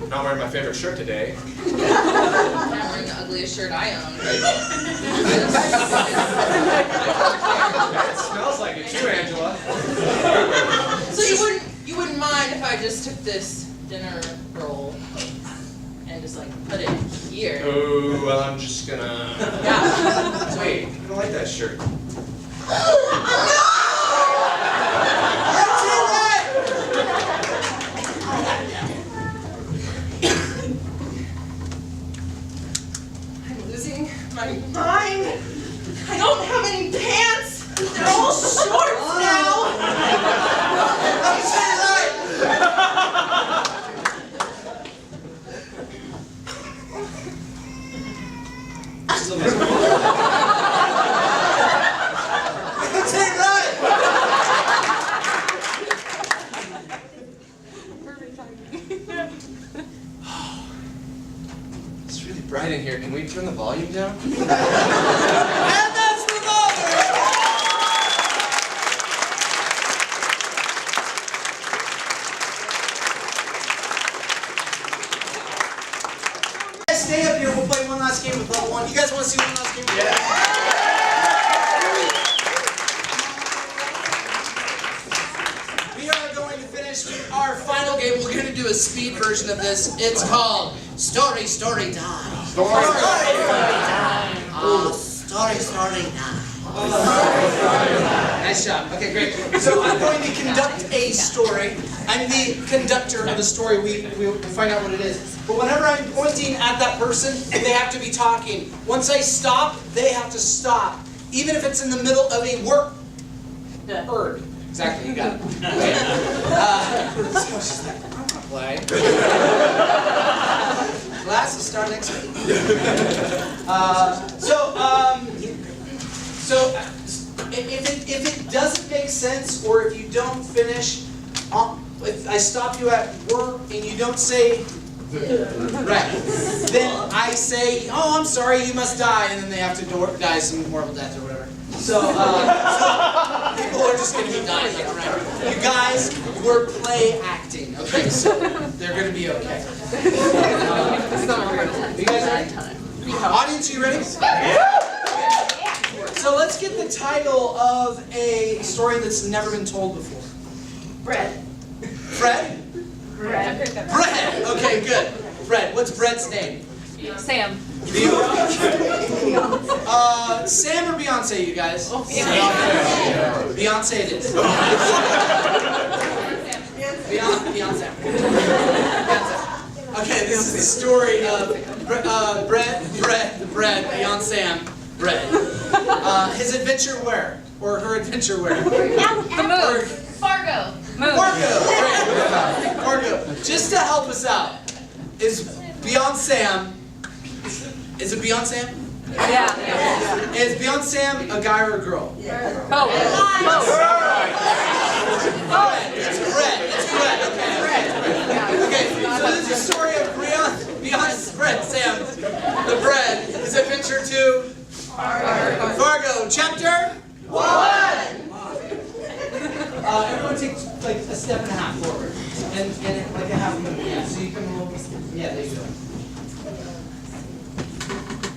Not wearing my favorite shirt today. I'm wearing the ugliest shirt I own. It smells like it too, Angela. So you wouldn't mind if I just took this dinner roll and just like put it here? Oh, well, I'm just gonna. Yeah. Wait, I don't like that shirt. I'm losing my mind. I don't have any pants. They're all shorts now. It's really bright in here. Can we turn the volume down? And that's Revolver! Guys, stay up here. We'll play one last game with level 1. You guys want to see one last game with level 1? We are going to finish with our final game. We're going to do a speed version of this. It's called Story, Story, Die. Story, Die. Nice job. Okay, great. So I'm going to conduct a story. I'm the conductor of the story. We'll find out what it is. But whenever I'm pointing at that person, they have to be talking. Once I stop, they have to stop. Even if it's in the middle of a word. Exactly, you got it. Okay. So she's like, I want to play. Class will start next week. If it doesn't make sense, or if you don't finish, if I stop you at work and you don't say right, then I say, oh, I'm sorry, you must die, and then they have to die some horrible death or whatever. So people are just going to be dying left and right. You guys were play acting, okay? So they're going to be okay. You guys ready? Audience, you ready? So let's get the title of a story that's never been told before. Bread. Fred? Bread. Bread! Okay, good. Fred, what's Bread's name? Sam. Sam or Beyonce, you guys? Beyonce it is. Beyonce. Okay, this is the story of Bread, Beyonce, Bread. His adventure where? Or her adventure where? The move. Fargo. Fargo, great. Fargo. Just to help us out, is Beyonce, is it Beyonce? Yeah. Is Beyonce a guy or a girl? Both. It's Bread. Okay, so this is the story of Beyonce, Sam, the Bread, his adventure to Fargo, chapter 1. Everyone take like a step and a half forward, and like a half a minute. Yeah, so you come a little. Yeah, there you go.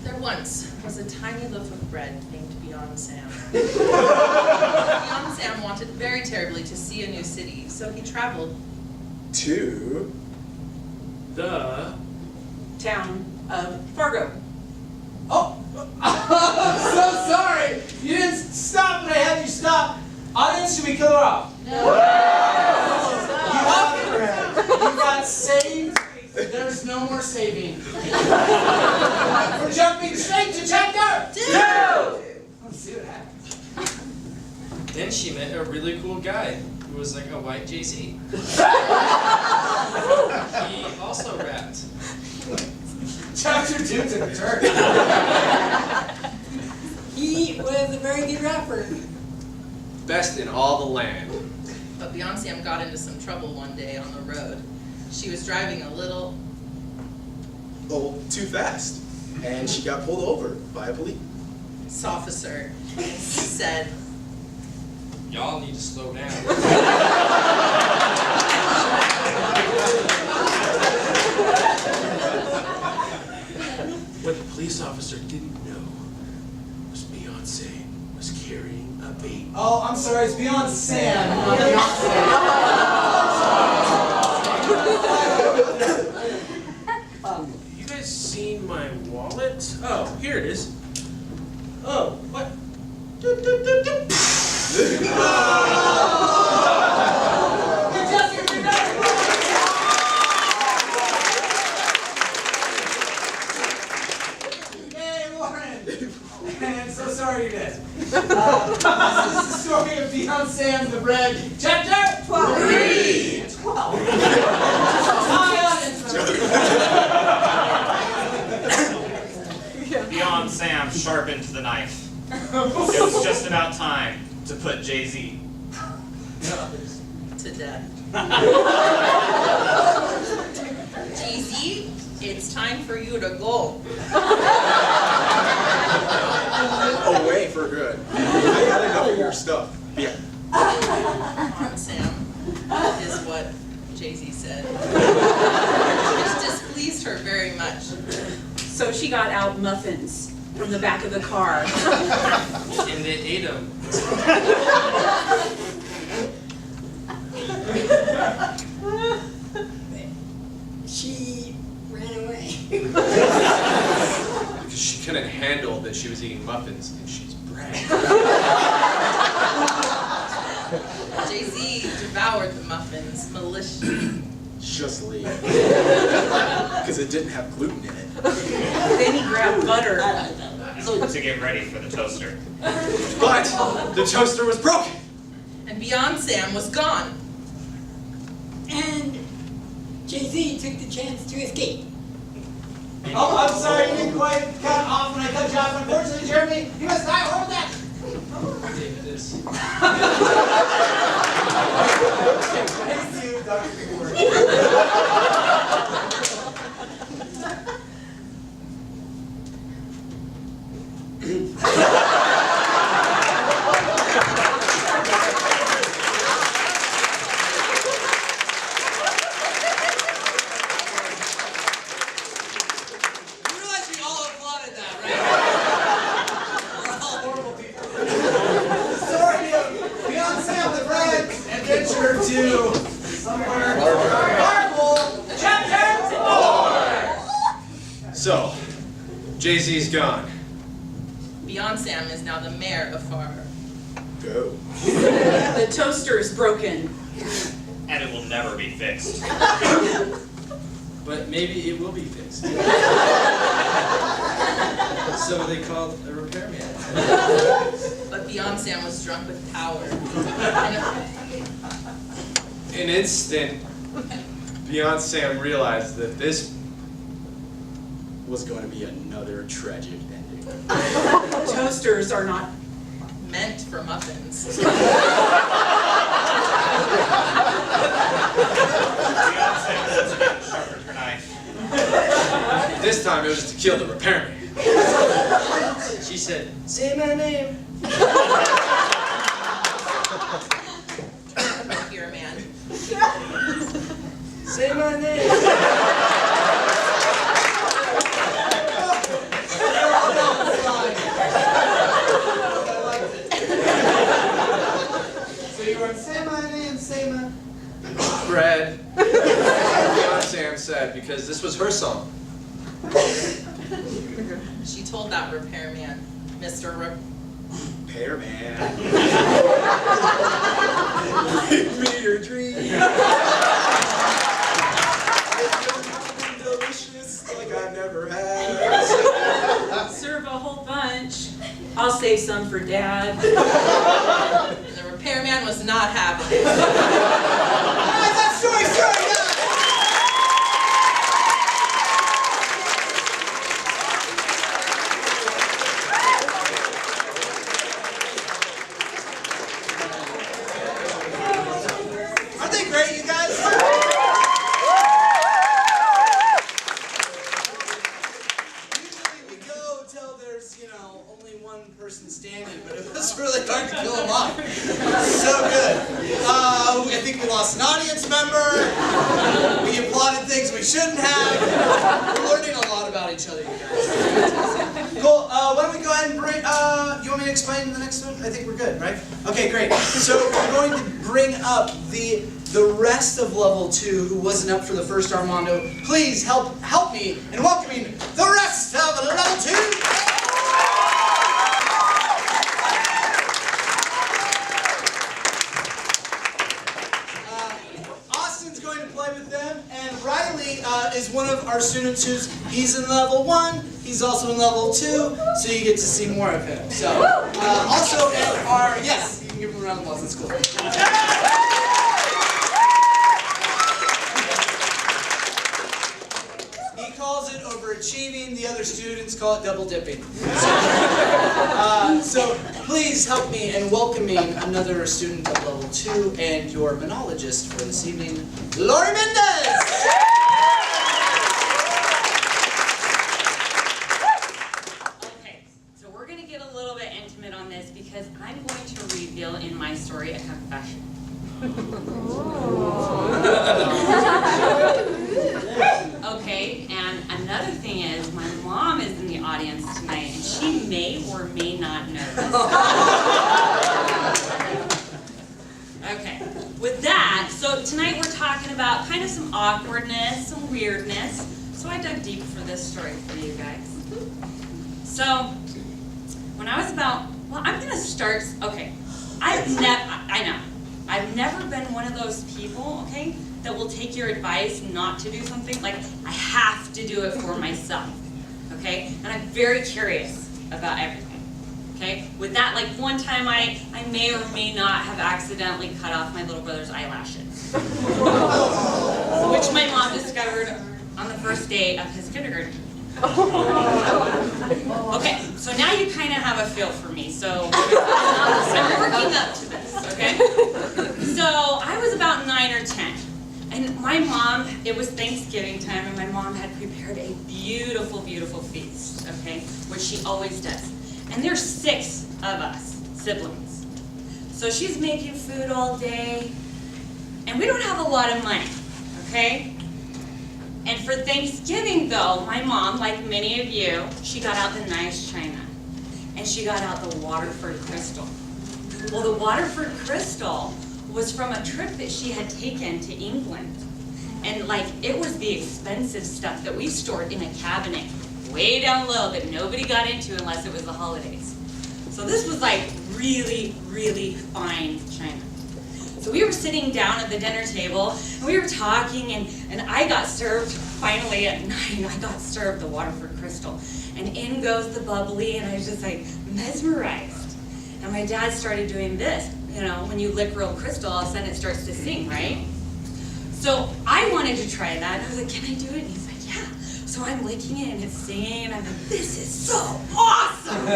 There once was a tiny loaf of bread named Beyond Sam. Beyond Sam wanted very terribly to see a new city, so he traveled To The Town of Fargo. Oh, so sorry. You didn't stop when I had you stop. Audience, should we kill her off? No. You got saved. There's no more saving. We're jumping straight to chapter 2. Let's see what happens. Then she met a really cool guy who was like a white Jay-Z. He also rapped. Chapter 2 took a turn. He was a very good rapper. Best in all the land. But Beyonce got into some trouble one day on the road. She was driving a little too fast, and she got pulled over by a police officer. He said, Y'all need to slow down. What the police officer didn't know was Beyonce was carrying a baby. Oh, I'm sorry, it's Beyond Sam, not Beyonce. You guys seen my wallet? Oh, here it is. Oh, what? Hey, Warren! I'm so sorry you guys. This is the story of Beyond Sam the Bread, chapter 12. 12. Beyond Sam sharpened the knife. It was just about time to put Jay-Z To death. Jay-Z, it's time for you to go. Away for good. I had enough of your stuff. Yeah. Beyond Sam is what Jay-Z said. Which displeased her very much. So she got out muffins from the back of the car. And they ate them. She ran away. Because she couldn't handle that she was eating muffins and she's bread. Jay-Z devoured the muffins maliciously. Justly. Because it didn't have gluten in it. Then he grabbed butter. to get ready for the toaster. But the toaster was broken. And Beyond Sam was gone. And Jay-Z took the chance to escape. Oh, I'm sorry, you didn't quite cut off when I cut you off. Unfortunately, Jeremy, you must die over that. David is. Thank you, Dr. Ford. To somewhere Marvel, chapter 4. So, Jay-Z's gone. Beyond Sam is now the mayor of Far. Go. The toaster is broken. And it will never be fixed. But maybe it will be fixed. So they called a repairman. But Beyond Sam was drunk with power. In an instant, Beyond Sam realized that this was going to be another tragic ending. Toasters are not meant for muffins. Beyond Sam once again sharpened her knife. This time it was to kill the repairman. She said, "Say my name." You're a man. Say my name. So you were say my name, say my. Brad. Beyond Sam said, because this was her song. She told that repairman, Mr. Repairman. Give me your dream. Delicious like I never had. serve a whole bunch. I'll save some for Dad. The repairman was not having it. That story, Aren't they great, you guys? Usually we go till there's, only one person standing, but it was really hard to kill them off. So good. I think we lost an audience member. We applauded things we shouldn't have. We're learning a lot about each other, you guys. Cool. Why don't we go ahead and bring, you want me me explain the next one? I think we're good, right? Okay, great. So we're going to bring up the rest of level 2 who wasn't up for the first Armando. Please help me in welcoming the rest of level 2. Is one of our students he's in level 1, he's also in level 2, so you get to see more of him. So, also in our, yes, you can give him a round of applause, that's cool. He calls it overachieving, the other students call it double dipping. So please help me in welcoming another student of level 2 and your monologist for this evening, Lori Mendez! Because I'm going to reveal in my story a confession. Okay, and another thing is my mom is in the audience tonight, and she may or may not know this. Okay, with that, so tonight we're talking about kind of some awkwardness, some weirdness. So I dug deep for this story for you guys. So, when I was about, well, I'm gonna start, okay, I know, I've never been one of those people, okay, that will take your advice not to do something, like, I have to do it for myself, okay, and I'm very curious about everything, okay, with that, like, one time I may or may not have accidentally cut off my little brother's eyelashes, which my mom discovered on the first day of his kindergarten. Okay, so now you kind of have a feel for me, so I'm working up to this, okay? So I was about 9 or 10, and my mom, it was Thanksgiving time, and my mom had prepared a beautiful, beautiful feast, okay, which she always does. And there's 6 of us, siblings. So she's making food all day, and we don't have a lot of money, okay? And for Thanksgiving, though, my mom, like many of you, she got out the nice china. And she got out the Waterford crystal. Well, the Waterford crystal was from a trip that she had taken to England. And, like, it was the expensive stuff that we stored in a cabinet way down low that nobody got into unless it was the holidays. So this was, like, really, really fine china. So we were sitting down at the dinner table, and we were talking, and I got served, finally at 9, I got served the Waterford crystal. And in goes the bubbly, and I was just like mesmerized. And my dad started doing this. You know, when you lick real crystal, all of a sudden it starts to sing, right? So I wanted to try that, and I was like, can I do it? And he's like, yeah. So I'm licking it, and it's singing, and I'm like, this is so awesome!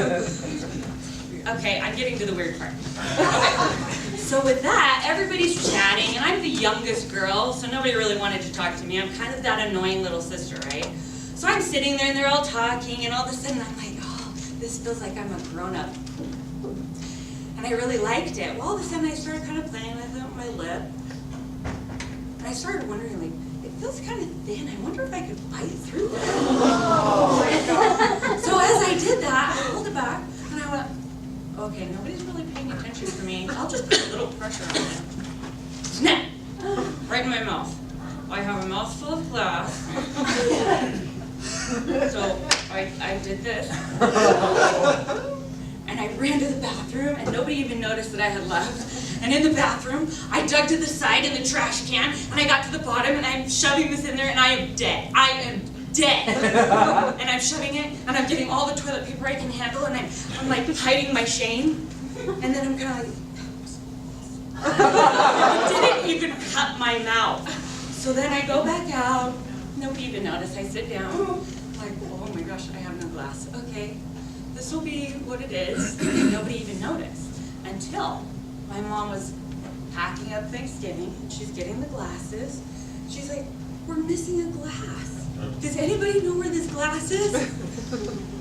Okay, I'm getting to the weird part. Okay. So with that, everybody's chatting, and I'm the youngest girl, so nobody really wanted to talk to me. I'm kind of that annoying little sister, right? So I'm sitting there, and they're all talking, and all of a sudden I'm like, oh, this feels like I'm a grown-up. And I really liked it. Well, all of a sudden I started kind of playing with it on my lip. And I started wondering, like, it feels kind of thin. I wonder if I could bite through it. So as I did that, I pulled it back, and I went, okay, nobody's really paying attention to me. I'll just put a little pressure on it. Snap! Right in my mouth. I have a mouthful of glass. So I did this. And I ran to the bathroom, and nobody even noticed that I had left. And in the bathroom, I dug to the side in the trash can, and I got to the bottom, and I'm shoving this in there, and I am dead. I am dead. And I'm shoving it, and I'm getting all the toilet paper I can handle, and I'm like hiding my shame. And then I'm kind of like, I didn't even cut my mouth. So then I go back out, nobody even noticed. I sit down, like, oh my gosh, I have no glass. Okay, this will be what it is. And nobody even noticed until my mom was packing up Thanksgiving, and she's getting the glasses. She's like, we're missing a glass. Does anybody know where this glass is?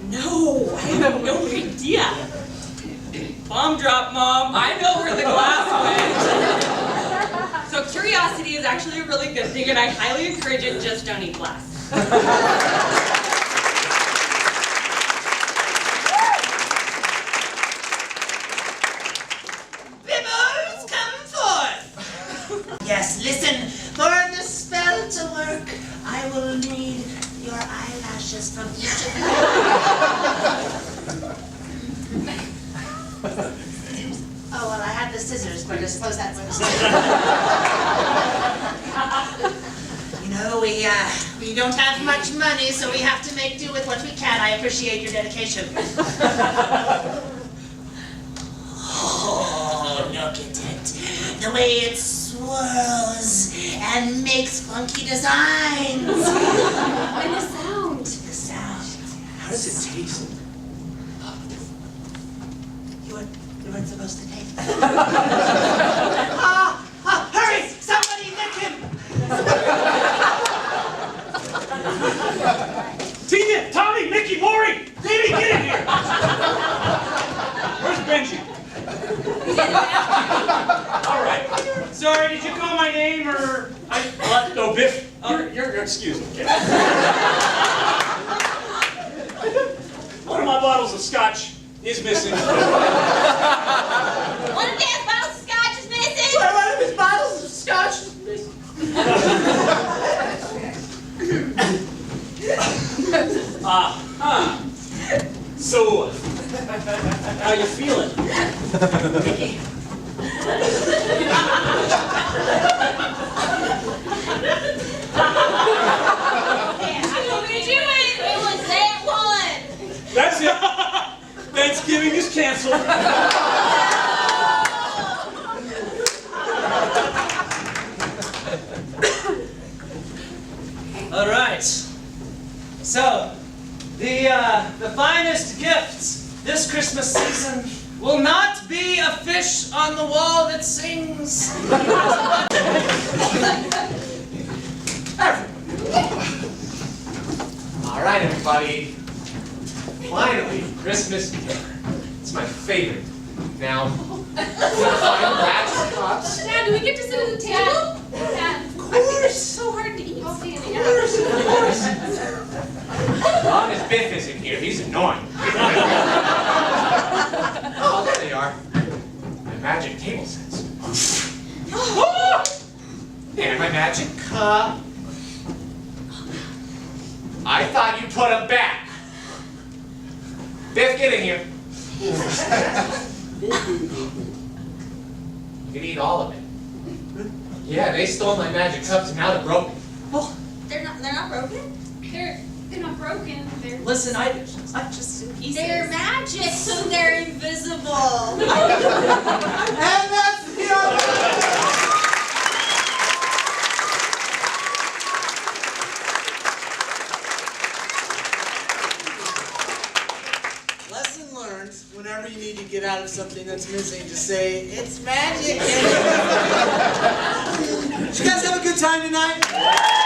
No, I have no idea. Bomb drop, Mom. I know where the glass went. So curiosity is actually a really good thing, and I highly encourage it. Just don't eat glass. need your eyelashes from each of Oh, well, I had the scissors, but I suppose that's You know, we don't have much money, so we have to make do with what we can. I appreciate your dedication. Oh, look at it. The way it swirls and makes funky designs. And the sound. The sound. How does it taste? You weren't supposed to taste it. Hurry! Somebody nick him! Tina, Tommy, Mickey, Maury! Davey, get in here! Where's Benji? All right. Sorry, did you call my name or what? No, Biff. You're excused, okay? One of my bottles of scotch is missing. One of Dan's bottles of scotch is missing! One of his bottles of scotch is missing. So, how you feeling? Mickey. It was that one. That's it. Thanksgiving is canceled. All right. So, the finest gift this Christmas season will not be a fish on the wall that sings. All right, everybody. Finally, Christmas dinner. It's my favorite. Now, find rats and cups. Dad, do we get to sit at the table? Dad, Of I think course. it's so hard to eat standing up. Of course. As long as Biff isn't here, he's annoying. Oh, there they are. My magic table sets. And my magic cup. I thought you put them back. Biff, get in here. You can eat all of it. Yeah, they stole my magic cups and now they're broken. They're not broken? They're not broken. They're Listen, I'm just in pieces. They're magic, so they're invisible. And that's the other. Lesson learned, whenever you need to get out of something that's missing, just say, it's magic. Did you guys have a good time tonight?